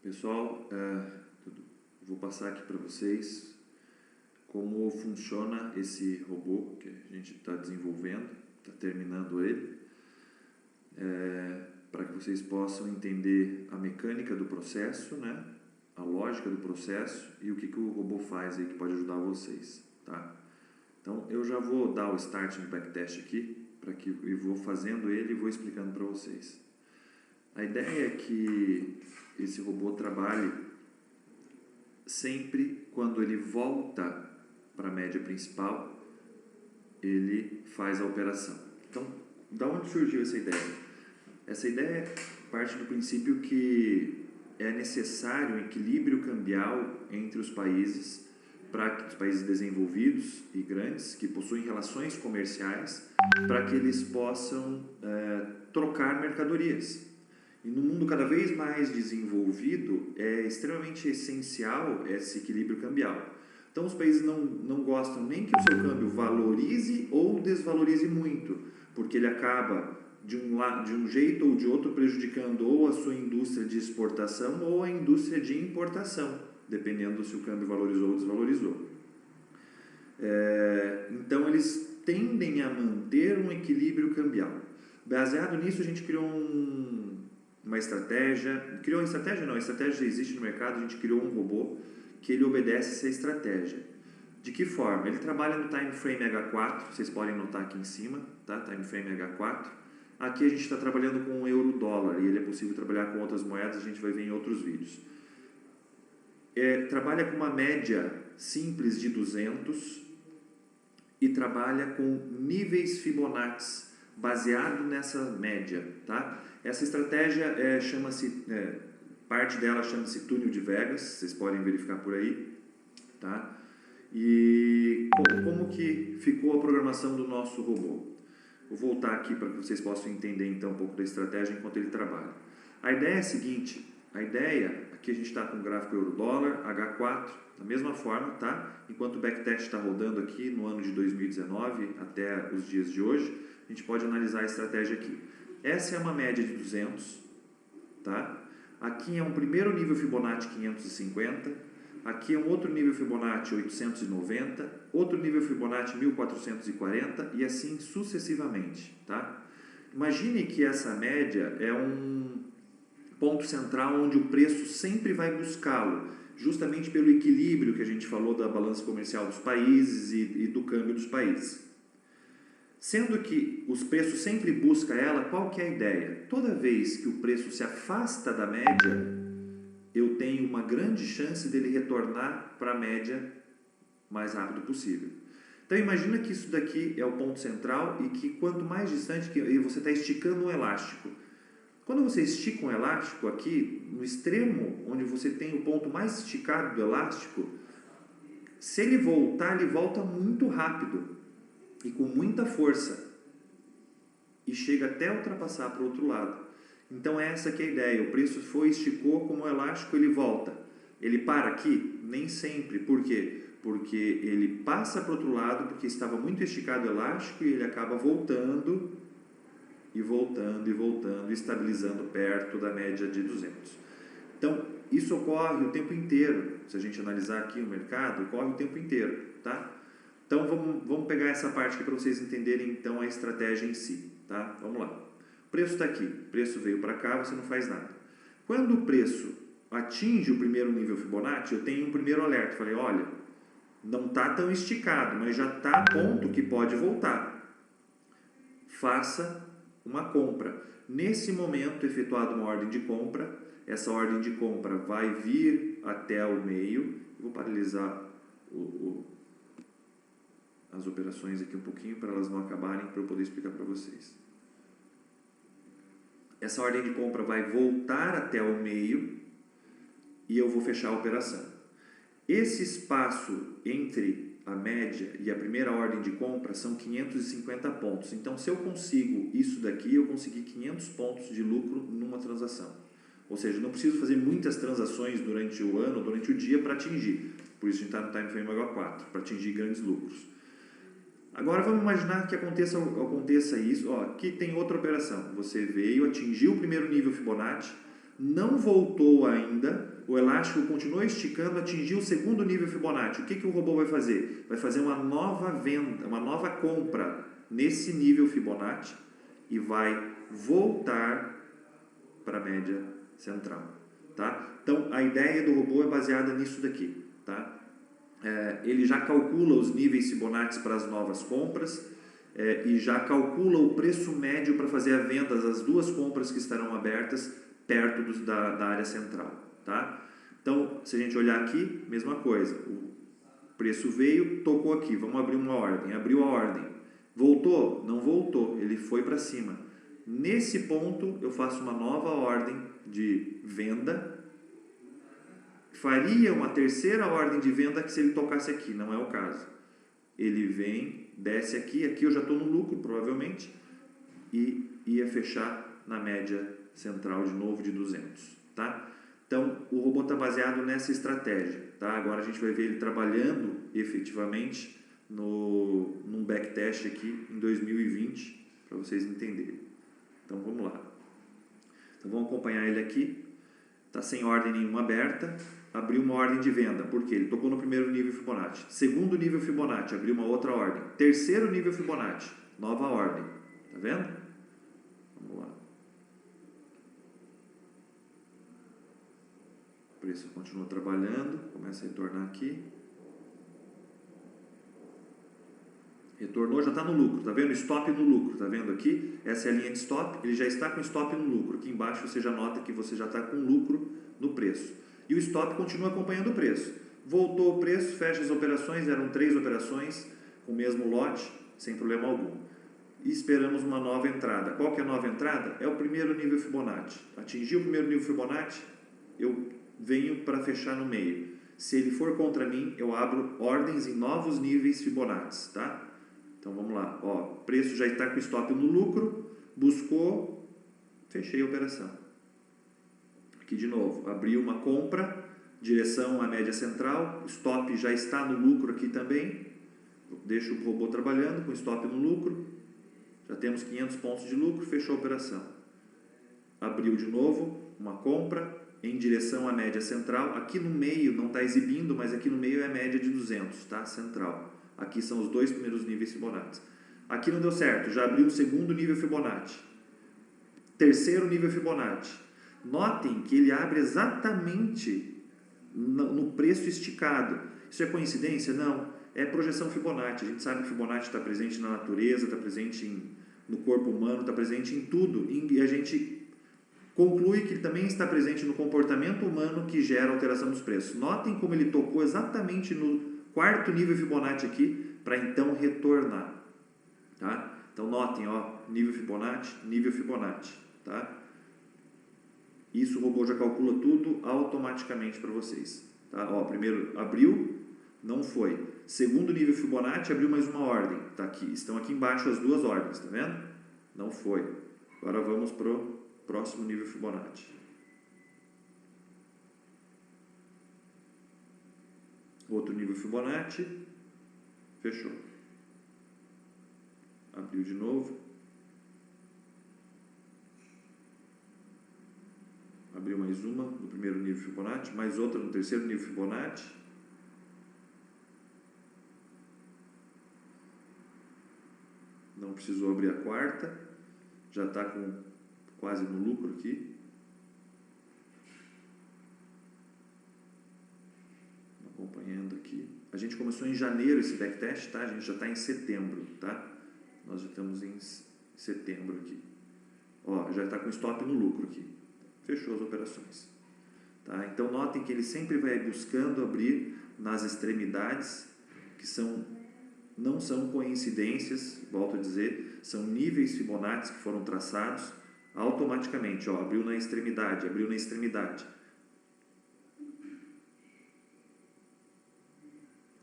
Pessoal, vou passar aqui para vocês como funciona esse robô que a gente está desenvolvendo, está terminando ele, para que vocês possam entender a mecânica do processo, né? A lógica do processo e o que o robô faz aí que pode ajudar vocês, tá? Então eu já vou dar o start no backtest aqui, e vou fazendo ele e vou explicando para vocês. A ideia é que esse robô trabalhe sempre quando ele volta para a média principal, ele faz a operação. Então, da onde surgiu essa ideia? Essa ideia parte do princípio que é necessário um equilíbrio cambial entre os países, para que os países desenvolvidos e grandes, que possuem relações comerciais, para que eles possam trocar mercadorias. E no mundo cada vez mais desenvolvido, é extremamente essencial esse equilíbrio cambial. Então, os países não gostam nem que o seu câmbio valorize ou desvalorize muito, porque ele acaba, de um jeito ou de outro, prejudicando ou a sua indústria de exportação ou a indústria de importação, dependendo se o câmbio valorizou ou desvalorizou. Então, eles tendem a manter um equilíbrio cambial. Baseado nisso, a gente criou uma estratégia. A estratégia já existe no mercado, a gente criou um robô que ele obedece essa estratégia. De que forma? Ele trabalha no time frame H4, vocês podem notar aqui em cima, tá? Time frame H4. Aqui a gente está trabalhando com o euro-dólar e ele é possível trabalhar com outras moedas, a gente vai ver em outros vídeos. Trabalha com uma média simples de 200 e trabalha com níveis Fibonacci baseado nessa média, tá? Essa estratégia parte dela chama-se túnel de Vegas, vocês podem verificar por aí, tá? E como que ficou a programação do nosso robô? Vou voltar aqui para que vocês possam entender então um pouco da estratégia enquanto ele trabalha. A ideia é a seguinte, aqui a gente está com o gráfico euro-dólar, H4, da mesma forma, tá? Enquanto o backtest está rodando aqui no ano de 2019 até os dias de hoje, a gente pode analisar a estratégia aqui. Essa é uma média de 200, tá? Aqui é um primeiro nível Fibonacci 550, aqui é um outro nível Fibonacci 890, outro nível Fibonacci 1440 e assim sucessivamente, tá? Imagine que essa média é um ponto central onde o preço sempre vai buscá-lo, justamente pelo equilíbrio que a gente falou da balança comercial dos países e do câmbio dos países. Sendo que os preços sempre buscam ela, qual que é a ideia? Toda vez que o preço se afasta da média, eu tenho uma grande chance dele retornar para a média mais rápido possível. Então imagina que isso daqui é o ponto central e que quanto mais distante que você está esticando um elástico. Quando você estica um elástico aqui, no extremo onde você tem o ponto mais esticado do elástico, se ele voltar, ele volta muito rápido e com muita força e chega até ultrapassar para o outro lado. Então essa que é a ideia, o preço esticou como o elástico, ele volta. Ele para aqui? Nem sempre. Por quê? Porque ele passa para o outro lado, porque estava muito esticado o elástico e ele acaba voltando e voltando e voltando, estabilizando perto da média de 200. Então isso ocorre o tempo inteiro. Se a gente analisar aqui o mercado, ocorre o tempo inteiro, tá? Então vamos pegar essa parte aqui para vocês entenderem então a estratégia em si, tá? Vamos lá. O preço está aqui, o preço veio para cá, você não faz nada. Quando o preço atinge o primeiro nível Fibonacci, eu tenho um primeiro alerta. Falei, olha, não está tão esticado, mas já está a ponto que pode voltar. Faça uma compra. Nesse momento, efetuada uma ordem de compra, essa ordem de compra vai vir até o meio. Vou paralisar as operações aqui um pouquinho para elas não acabarem, para eu poder explicar para vocês. Essa ordem de compra vai voltar até o meio e eu vou fechar a operação. Esse espaço entre a média e a primeira ordem de compra são 550 pontos. Então, se eu consigo isso daqui, eu consegui 500 pontos de lucro numa transação. Ou seja, não preciso fazer muitas transações durante o ano, durante o dia para atingir. Por isso a gente está no time frame H4, para atingir grandes lucros. Agora vamos imaginar que aconteça isso. Aqui tem outra operação. Você veio, atingiu o primeiro nível Fibonacci, não voltou ainda, o elástico continuou esticando, atingiu o segundo nível Fibonacci. O que o robô vai fazer? Vai fazer uma nova venda, uma nova compra nesse nível Fibonacci e vai voltar para a média central. Tá? Então, a ideia do robô é baseada nisso daqui. Tá? Ele já calcula os níveis Fibonacci para as novas compras e já calcula o preço médio para fazer a venda das duas compras que estarão abertas perto da área central. Tá? Então, se a gente olhar aqui, mesma coisa. O preço veio, tocou aqui. Vamos abrir uma ordem. Abriu a ordem. Voltou? Não voltou. Ele foi para cima. Nesse ponto, eu faço uma nova ordem de venda. Faria uma terceira ordem de venda que se ele tocasse aqui. Não é o caso. Ele vem, desce aqui. Aqui eu já estou no lucro, provavelmente. E ia fechar na média central de novo de 200. Tá? Então, o robô está baseado nessa estratégia. Tá? Agora a gente vai ver ele trabalhando efetivamente num backtest aqui em 2020, para vocês entenderem. Então, vamos lá. Então, vamos acompanhar ele aqui. Está sem ordem nenhuma aberta. Abriu uma ordem de venda. Por quê? Ele tocou no primeiro nível Fibonacci. Segundo nível Fibonacci, abriu uma outra ordem. Terceiro nível Fibonacci, nova ordem. Tá vendo? Vamos lá. O preço continua trabalhando, começa a retornar aqui. Retornou, já está no lucro, tá vendo? Stop no lucro, tá vendo aqui? Essa é a linha de stop, ele já está com stop no lucro. Aqui embaixo você já nota que você já está com lucro no preço. E o stop continua acompanhando o preço. Voltou o preço, fecha as operações, eram 3 operações com o mesmo lote, sem problema algum. E esperamos uma nova entrada. Qual que é a nova entrada? É o primeiro nível Fibonacci. Atingiu o primeiro nível Fibonacci, eu venho para fechar no meio. Se ele for contra mim, eu abro ordens em novos níveis Fibonacci, tá? Então vamos lá, ó, o preço já está com stop no lucro, buscou, fechei a operação. Aqui de novo, abriu uma compra, direção à média central, stop já está no lucro aqui também, deixo o robô trabalhando com stop no lucro, já temos 500 pontos de lucro, fechou a operação. Abriu de novo, uma compra, em direção à média central, aqui no meio não está exibindo, mas aqui no meio é a média de 200, tá? Central. Aqui são os 2 primeiros níveis Fibonacci. Aqui não deu certo, já abriu o segundo nível Fibonacci. Terceiro nível Fibonacci. Notem que ele abre exatamente no preço esticado. Isso é coincidência? Não. É projeção Fibonacci. A gente sabe que Fibonacci está presente na natureza, está presente no corpo humano, está presente em tudo. E a gente conclui que ele também está presente no comportamento humano que gera alteração dos preços. Notem como ele tocou exatamente no quarto nível Fibonacci aqui, para então retornar. Tá? Então notem, ó, nível Fibonacci. Tá? Isso o robô já calcula tudo automaticamente para vocês. Tá? Ó, primeiro abriu, não foi. Segundo nível Fibonacci, abriu mais uma ordem. Tá aqui. Estão aqui embaixo as duas ordens, tá vendo? Não foi. Agora vamos para o próximo nível Fibonacci. Outro nível Fibonacci, fechou. Abriu de novo. Abriu mais uma no primeiro nível Fibonacci, mais outra no terceiro nível Fibonacci. Não precisou abrir a quarta, já está com quase no lucro aqui. Acompanhando aqui. A gente começou em janeiro esse backtest, tá? A gente já está em setembro, tá? Nós já estamos em setembro aqui. Ó, já está com stop no lucro aqui. Fechou as operações. Tá? Então, notem que ele sempre vai buscando abrir nas extremidades, que não são coincidências, volto a dizer, são níveis Fibonacci que foram traçados automaticamente. Ó, abriu na extremidade, abriu na extremidade.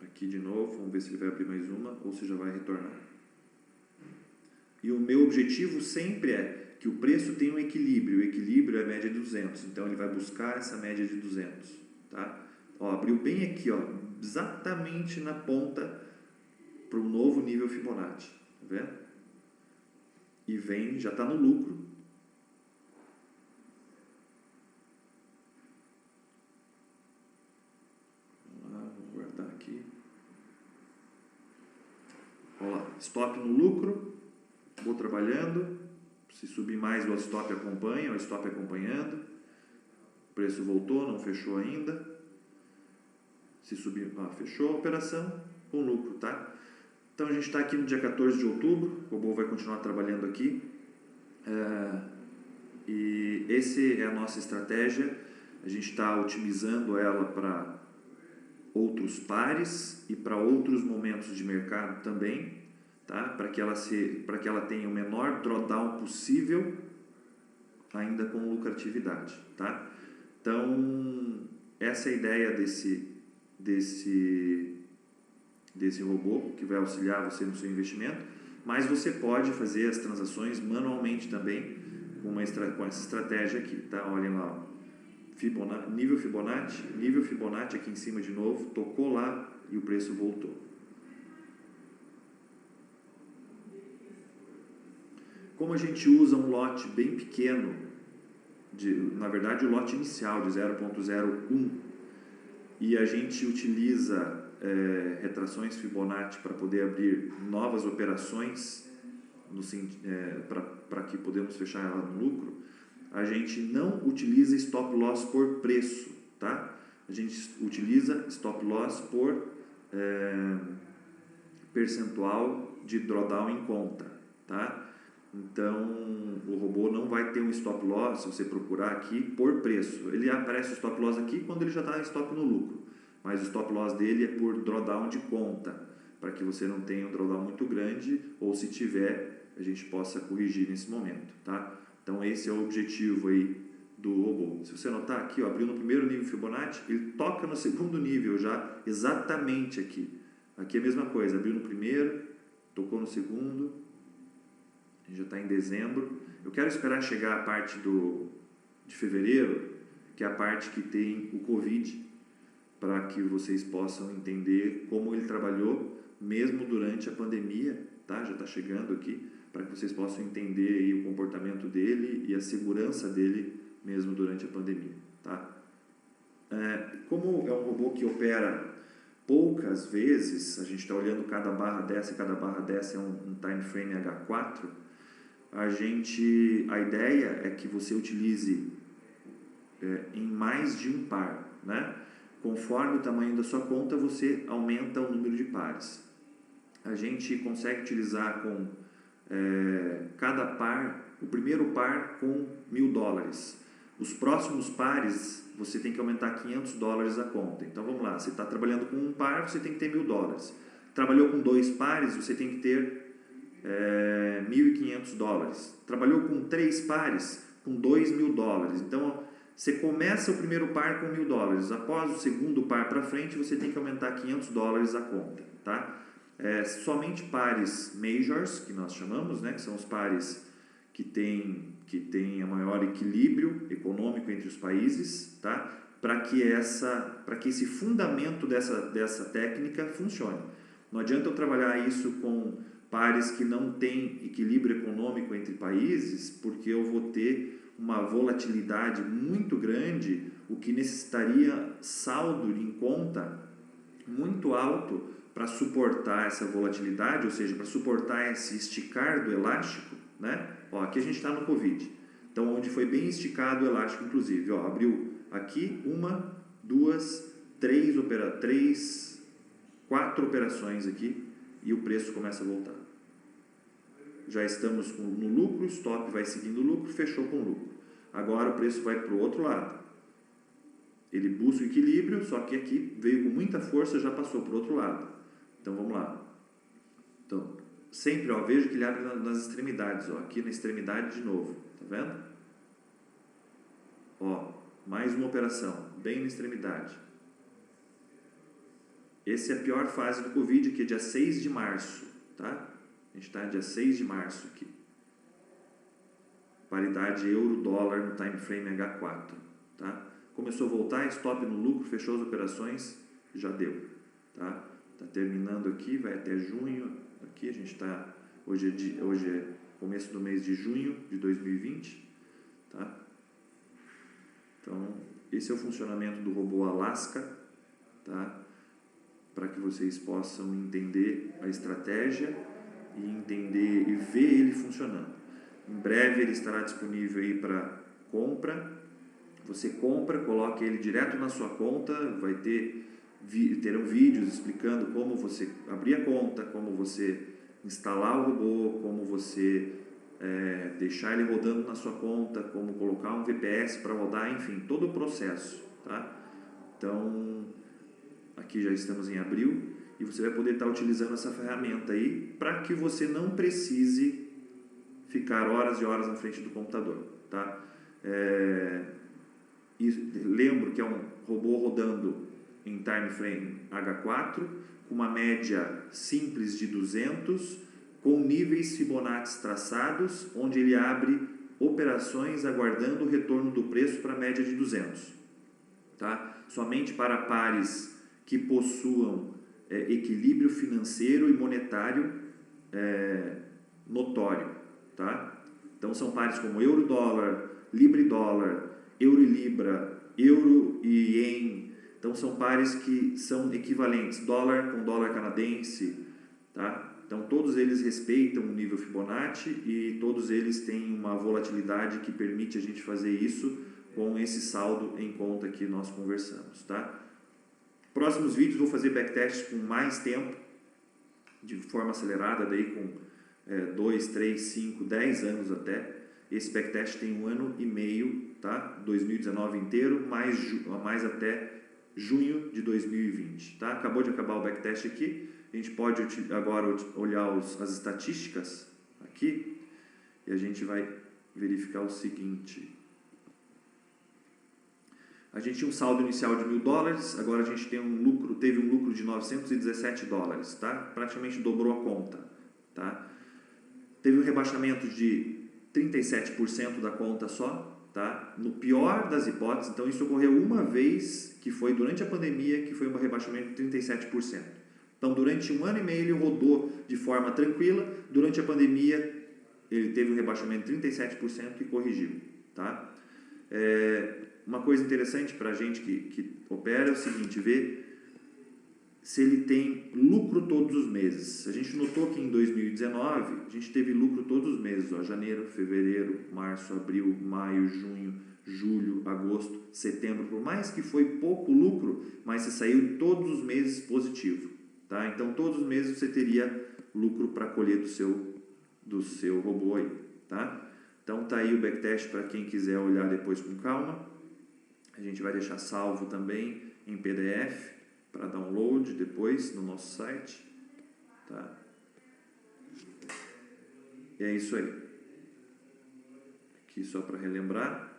Aqui de novo, vamos ver se ele vai abrir mais uma ou se já vai retornar. E o meu objetivo sempre é que o preço tenha um equilíbrio. O equilíbrio é a média de 200, então ele vai buscar essa média de 200. Tá? Ó, abriu bem aqui, ó, exatamente na ponta para o novo nível Fibonacci. Tá vendo? E vem, já está no lucro. Olha lá, stop no lucro, vou trabalhando, se subir mais o stop acompanha, o stop acompanhando, o preço voltou, não fechou ainda, se subir, fechou a operação com lucro, tá? Então a gente está aqui no dia 14 de outubro, o robô vai continuar trabalhando aqui, e esse é a nossa estratégia, a gente está otimizando ela para outros pares e para outros momentos de mercado também, tá? Para que ela tenha o menor drawdown possível, ainda com lucratividade, tá? Então essa é a ideia desse robô que vai auxiliar você no seu investimento, mas você pode fazer as transações manualmente também com essa estratégia aqui, tá? Olhem lá, ó. Nível Fibonacci aqui em cima de novo, tocou lá e o preço voltou. Como a gente usa um lote bem pequeno, na verdade o lote inicial de 0.01, e a gente utiliza retrações Fibonacci para poder abrir novas operações, para que podemos fechar ela no lucro, a gente não utiliza stop loss por preço, tá? A gente utiliza stop loss por percentual de drawdown em conta, tá? Então o robô não vai ter um stop loss, se você procurar aqui, por preço. Ele aparece o stop loss aqui quando ele já está em stop no lucro, mas o stop loss dele é por drawdown de conta, para que você não tenha um drawdown muito grande, ou se tiver, a gente possa corrigir nesse momento, tá? Então esse é o objetivo aí do robô. Se você notar aqui, ó, abriu no primeiro nível Fibonacci, ele toca no segundo nível já, exatamente aqui. Aqui é a mesma coisa, abriu no primeiro, tocou no segundo, a gente já está em dezembro. Eu quero esperar chegar a parte de fevereiro, que é a parte que tem o Covid, para que vocês possam entender como ele trabalhou mesmo durante a pandemia, tá? Já está chegando aqui, para que vocês possam entender aí o comportamento dele e a segurança dele mesmo durante a pandemia, tá? Como é um robô que opera poucas vezes, a gente está olhando cada barra dessa, e cada barra dessa é um time frame H4, a ideia é que você utilize em mais de um par, né? Conforme o tamanho da sua conta, você aumenta o número de pares. A gente consegue utilizar com cada par, o primeiro par com $1.000. Os próximos pares, você tem que aumentar $500 a conta. Então vamos lá, você está trabalhando com um par, você tem que ter $1.000. Trabalhou com 2 pares, você tem que ter $1.500. Trabalhou com 3 pares, com $2.000. Então você começa o primeiro par com $1.000. Após o segundo par para frente, você tem que aumentar $500 a conta, tá? Somente pares majors, que nós chamamos, né, que são os pares que tem a maior equilíbrio econômico entre os países, tá? Para que esse fundamento dessa técnica funcione. Não adianta eu trabalhar isso com pares que não têm equilíbrio econômico entre países, porque eu vou ter uma volatilidade muito grande, o que necessitaria saldo em conta muito alto para suportar essa volatilidade, ou seja, para suportar esse esticar do elástico, né? Ó, aqui a gente está no Covid, então onde foi bem esticado o elástico, inclusive, ó, abriu aqui 1, 2, 3, 4 operações aqui e o preço começa a voltar. Já estamos no lucro, o stop vai seguindo o lucro, fechou com lucro. Agora o preço vai para o outro lado. Ele busca o equilíbrio, só que aqui veio com muita força, já passou para o outro lado. Então vamos lá. Então, sempre, ó, vejo que ele abre nas extremidades, ó, aqui na extremidade de novo, tá vendo? Ó, mais uma operação, bem na extremidade. Essa é a pior fase do Covid, que é dia 6 de março, tá? A gente está dia 6 de março aqui. Paridade euro-dólar no time frame H4, tá? Começou a voltar, stop no lucro, fechou as operações, já deu, tá? Tá terminando aqui, vai até junho. Aqui a gente está, hoje é começo do mês de junho de 2020, tá? Então, esse é o funcionamento do robô Alaska, tá? Para que vocês possam entender a estratégia e entender e ver ele funcionando. Em breve ele estará disponível aí para compra. Você compra, coloca ele direto na sua conta, terão vídeos explicando como você abrir a conta, como você instalar o robô, como você deixar ele rodando na sua conta, como colocar um VPS para rodar, enfim, todo o processo, tá? Então, aqui já estamos em abril e você vai poder estar utilizando essa ferramenta aí para que você não precise ficar horas e horas na frente do computador, tá? E lembro que é um robô rodando em time frame H4 com uma média simples de 200, com níveis Fibonacci traçados, onde ele abre operações aguardando o retorno do preço para a média de 200, tá? Somente para pares que possuam equilíbrio financeiro e monetário notório, tá? Então são pares como euro-dólar, libra-dólar, euro e libra, euro e ien. Então são pares que são equivalentes, dólar com dólar canadense, tá? Então todos eles respeitam o nível Fibonacci e todos eles têm uma volatilidade que permite a gente fazer isso com esse saldo em conta que nós conversamos, tá? Próximos vídeos vou fazer backtests com mais tempo, de forma acelerada, daí com 2, 3, 5, 10 anos até. Esse backtest tem 1 ano e meio, tá? 2019 inteiro, mais até junho de 2020, tá? Acabou de acabar o backtest aqui, a gente pode agora olhar as estatísticas aqui e a gente vai verificar o seguinte. A gente tinha um saldo inicial de $1.000, agora a gente teve um lucro de $917, tá? Praticamente dobrou a conta, tá? Teve um rebaixamento de 37% da conta só, tá? No pior das hipóteses, então isso ocorreu uma vez, que foi durante a pandemia, que foi um rebaixamento de 37%. Então, durante 1 ano e meio ele rodou de forma tranquila, durante a pandemia ele teve um rebaixamento de 37% e corrigiu, tá? Uma coisa interessante para a gente que opera é o seguinte, ver se ele tem lucro todos os meses. A gente notou que em 2019 a gente teve lucro todos os meses, ó, janeiro, fevereiro, março, abril, maio, junho, julho, agosto, setembro. Por mais que foi pouco lucro, mas você saiu todos os meses positivo, tá? Então todos os meses você teria lucro para colher do seu robô aí, tá? Então tá aí o backtest para quem quiser olhar depois com calma. A gente vai deixar salvo também em PDF para download depois no nosso site, tá? E é isso aí. Aqui só para relembrar,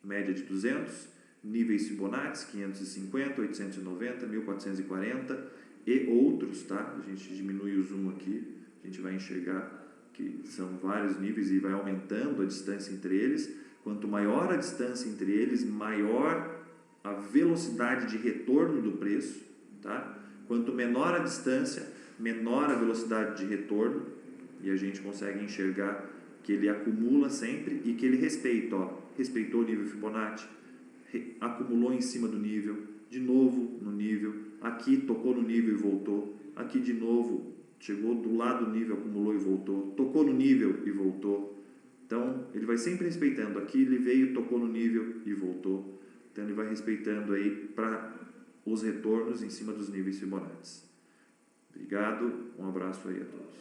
média de 200, níveis Fibonacci 550, 890, 1440 e outros, tá? A gente diminui o zoom aqui, a gente vai enxergar que são vários níveis e vai aumentando a distância entre eles. Quanto maior a distância entre eles, maior a velocidade de retorno do preço, tá? Quanto menor a distância, menor a velocidade de retorno, e a gente consegue enxergar que ele acumula sempre e que ele respeita, ó, respeitou o nível Fibonacci, acumulou em cima do nível, de novo no nível, aqui tocou no nível e voltou, aqui de novo, chegou do lado do nível, acumulou e voltou, tocou no nível e voltou. Então, ele vai sempre respeitando. Aqui ele veio, tocou no nível e voltou. Então, ele vai respeitando aí para os retornos em cima dos níveis Fibonacci. Obrigado, um abraço aí a todos.